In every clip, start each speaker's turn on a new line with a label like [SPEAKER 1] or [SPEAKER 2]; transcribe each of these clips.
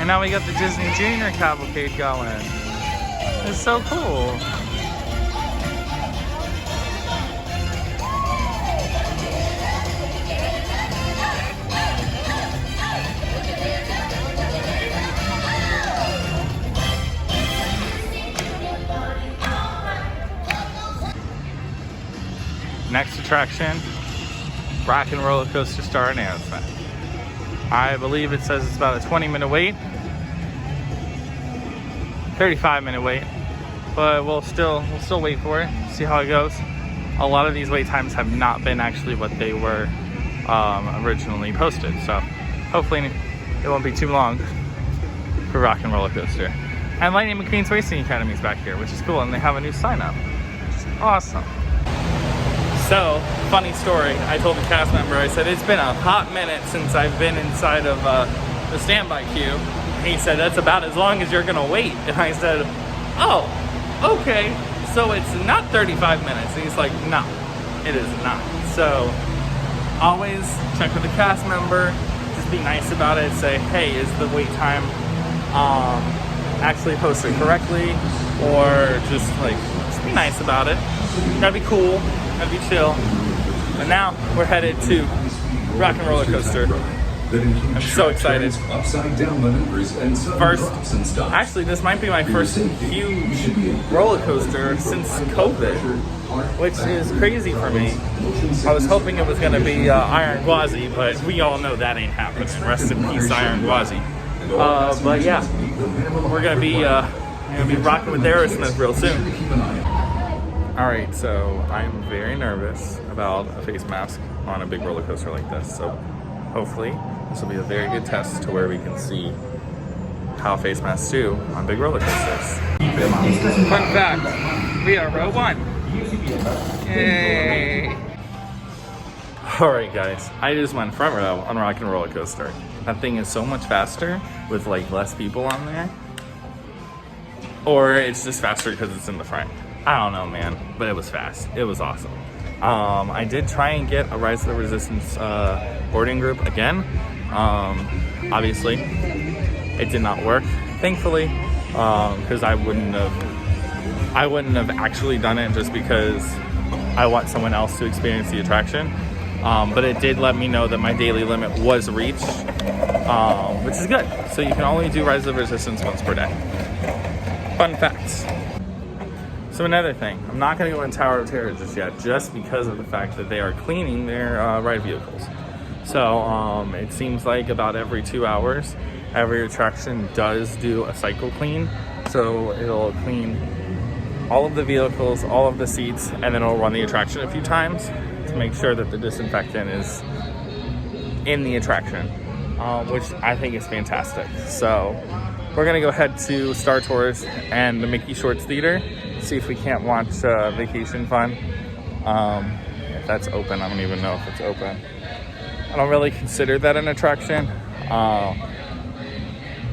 [SPEAKER 1] And now we got the Disney Junior Cavalcade going. It's so cool. Next attraction, Rock and Roller Coaster Star announcement. I believe it says it's about a 20-minute wait. 35-minute wait. But we'll still wait for it, see how it goes. A lot of these wait times have not been actually what they were originally posted. So hopefully it won't be too long for Rock and Roller Coaster. And Lightning McQueen's Racing Academy is back here, which is cool, and they have a new sign up, which is awesome. So, funny story, I told the cast member, I said, it's been a hot minute since I've been inside of the standby queue. He said, that's about as long as you're gonna wait. And I said, oh, okay, so it's not 35 minutes. And he's like, no, it is not. So, always check with the cast member, just be nice about it, say, hey, is the wait time actually posted correctly? Or just be nice about it. Gotta be cool. Gotta be chill. And now we're headed to Rock and Roller Coaster. I'm so excited. First, actually, this might be my first huge roller coaster since COVID, which is crazy for me. I was hoping it was gonna be Iron Gwazi, but we all know that ain't happening. Rest in peace, Iron Gwazi. But yeah, we're gonna be rocking with Aerosmith real soon. Alright, so I'm very nervous about a face mask on a big roller coaster like this. So hopefully this will be a very good test to where we can see how face masks do on big roller coasters. Fun fact, we are row 1. Yay! Alright guys, I just went front row on Rock and Roller Coaster. That thing is so much faster with less people on there. Or it's just faster because it's in the front. I don't know, man, but it was fast. It was awesome. I did try and get a Rise of the Resistance boarding group again. Obviously, it did not work, thankfully, because I wouldn't have actually done it just because I want someone else to experience the attraction. But it did let me know that my daily limit was reached, which is good. So you can only do Rise of the Resistance once per day. Fun facts. So another thing, I'm not going to go in Tower of Terror just yet, just because of the fact that they are cleaning their ride vehicles. So it seems like about every 2 hours, every attraction does do a cycle clean. So it'll clean all of the vehicles, all of the seats, and then it'll run the attraction a few times to make sure that the disinfectant is in the attraction, which I think is fantastic. So we're going to go head to Star Tours and the Mickey Shorts Theater. See if we can't watch Vacation Fun. If that's open, I don't even know if it's open. I don't really consider that an attraction.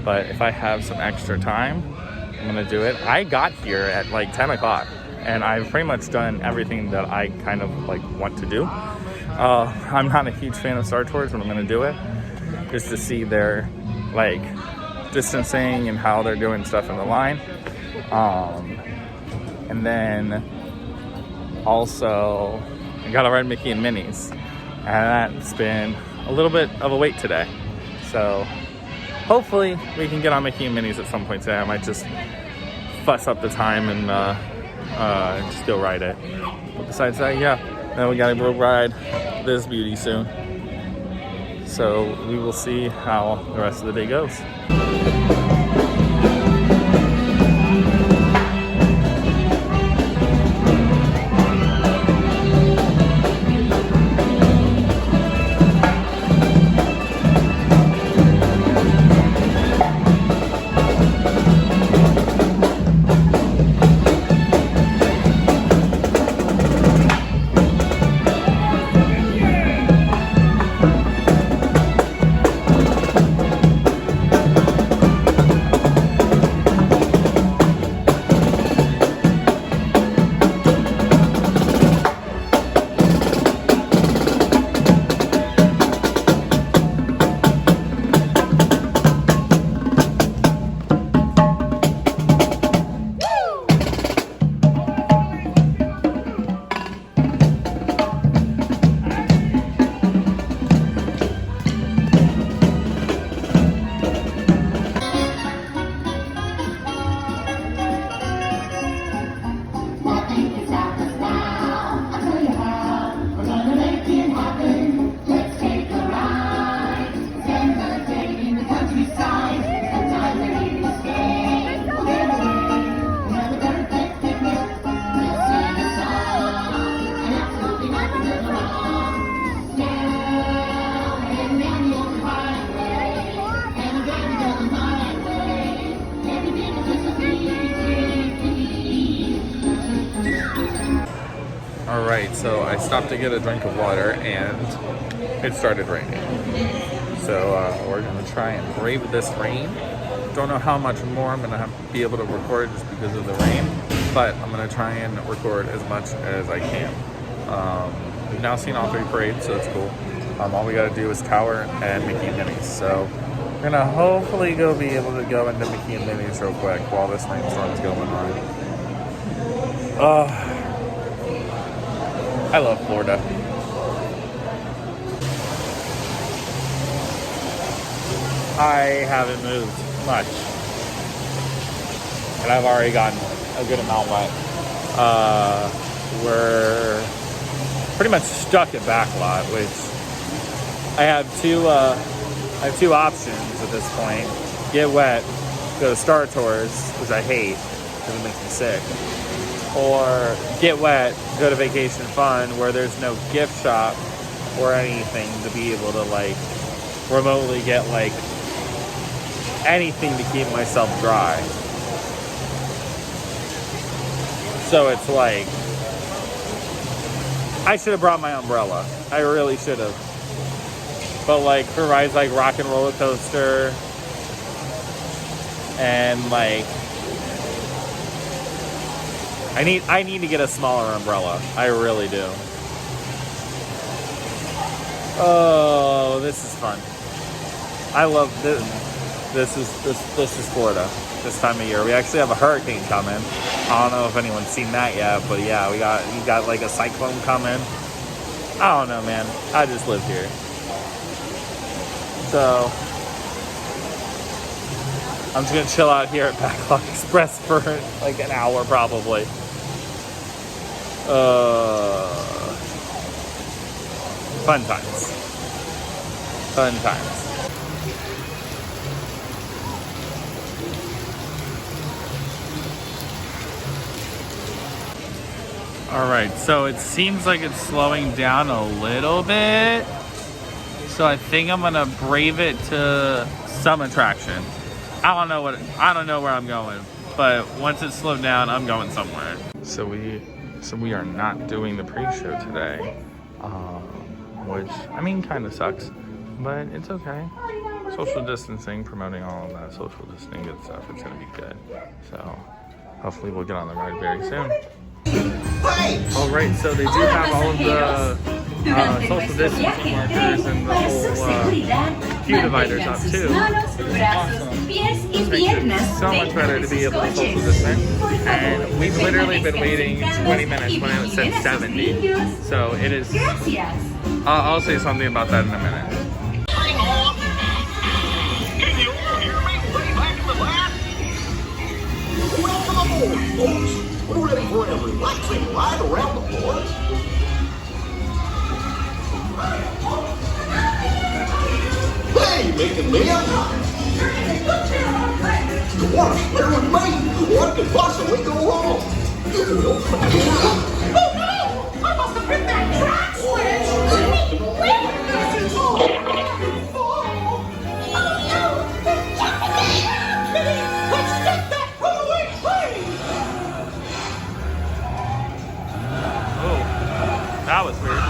[SPEAKER 1] But if I have some extra time, I'm gonna do it. I got here at 10 o'clock and I've pretty much done everything that I kind of want to do. I'm not a huge fan of Star Tours, but I'm gonna do it just to see their distancing and how they're doing stuff in the line. And then also I gotta ride Mickey and Minnie's, and that's been a little bit of a wait today. So hopefully we can get on Mickey and Minnie's at some point today. I might just fuss up the time and just go ride it. But besides that, yeah, then we gotta go ride this beauty soon. So we will see how the rest of the day goes. Alright, so I stopped to get a drink of water and it started raining. So we're gonna try and brave this rain. Don't know how much more I'm gonna be able to record just because of the rain, but I'm gonna try and record as much as I can. We've now seen all 3 parades, so it's cool. All we gotta do is Tower and Mickey and Minnie's. So we're gonna hopefully be able to go into Mickey and Minnie's real quick while this rainstorm is going on. I love Florida. I haven't moved much, and I've already gotten a good amount wet. We're pretty much stuck at Backlot, which I have two options at this point: get wet, go to Star Tours, which I hate because it makes me sick, or get wet, go to Vacation Fun, where there's no gift shop or anything to be able to like remotely get like anything to keep myself dry. So it's like, I should have brought my umbrella. I really should have. But like for rides like Rock and Roller Coaster and like I need to get a smaller umbrella. I really do. Oh, this is fun. I love this. This is Florida this time of year. We actually have a hurricane coming. I don't know if anyone's seen that yet, but yeah, we got like a cyclone coming. I don't know, man. I just live here. So I'm just gonna chill out here at Backlot Express for like an hour probably. Fun times. Fun times. Alright, so it seems like it's slowing down a little bit. So I think I'm gonna brave it to some attraction. I don't know where I'm going, but once it's slowed down, I'm going somewhere. So we are not doing the pre-show today, which I mean kind of sucks, but it's okay. Social distancing, promoting all of that social distancing good stuff. It's gonna be good. So hopefully we'll get on the ride very soon. All right, so they do have all of the social distancing markers and the whole queue dividers up too. Awesome. This makes it so much better to be able to social distance. And we've literally been waiting 20 minutes when it said 70. So it is. I'll say something about that in a minute.
[SPEAKER 2] Can you all hear me way back in the lab? Welcome aboard, folks. We're ready for a relaxing ride around the floor. Hey, Mick and Mia. Come on, better with me. What could possibly go wrong? Oh no! I must have hit that track switch! Where is it all? Let's get that runaway train!
[SPEAKER 1] Oh, that was weird.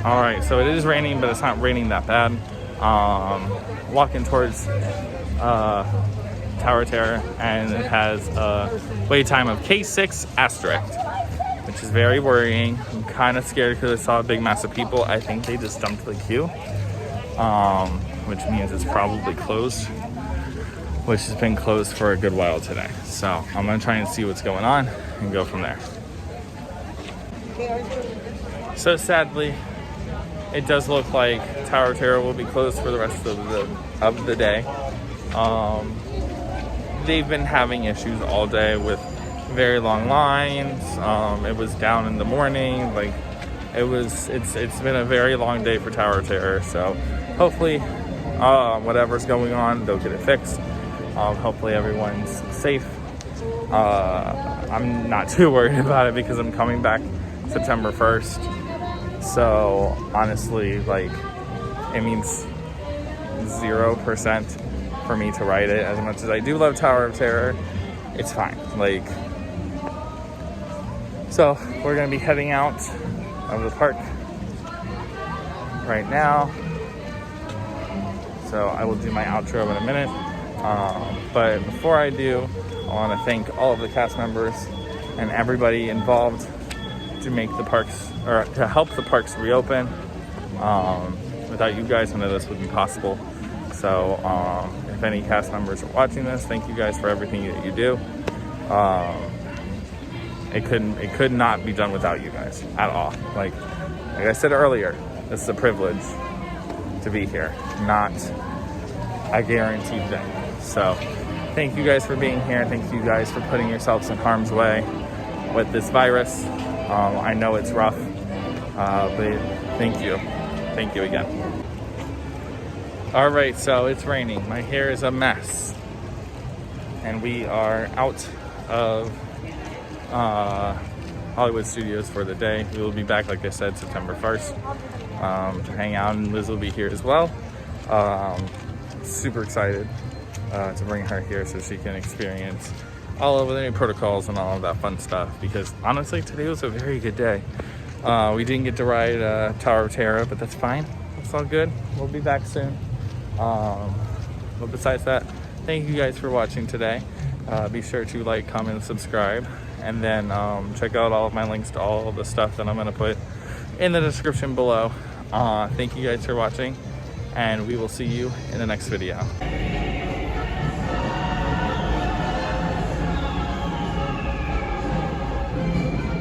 [SPEAKER 1] All right, so it is raining, but it's not raining that bad. Walking towards Tower Terror, and it has a wait time of K6 asterisk, which is very worrying. I'm kind of scared because I saw a big mass of people. I think they just dumped the queue, which means it's probably closed, which has been closed for a good while today. So I'm gonna try and see what's going on and go from there. So sadly, it does look like Tower Terror will be closed for the rest of the day. They've been having issues all day with very long lines. It was down in the morning. Like it's been a very long day for Tower Terror. So hopefully, whatever's going on, they'll get it fixed. Hopefully everyone's safe. I'm not too worried about it because I'm coming back September 1st. So honestly, like, it means 0% for me to ride it. As much as I do love Tower of Terror, it's fine. Like, so we're gonna be heading out of the park right now. So I will do my outro in a minute. But before I do, I want to thank all of the cast members and everybody involved to make the parks, or to help the parks reopen. Without you guys, none of this would be possible. So if any cast members are watching this, thank you guys for everything that you do. It could not be done without you guys at all. Like I said earlier, this is a privilege to be here, not a guaranteed thing. So thank you guys for being here. Thank you guys for putting yourselves in harm's way with this virus. I know it's rough, but thank you. Thank you again. All right, so it's raining. My hair is a mess. And we are out of Hollywood Studios for the day. We will be back, like I said, September 1st to hang out, and Liz will be here as well. Super excited to bring her here so she can experience all of the new protocols and all of that fun stuff, because honestly today was a very good day. We didn't get to ride Tower of Terror, but that's fine. It's all good. We'll be back soon. But besides that, thank you guys for watching today. Be sure to like, comment, and subscribe, and then check out all of my links to all of the stuff that I'm going to put in the description below. Thank you guys for watching, and we will see you in the next video.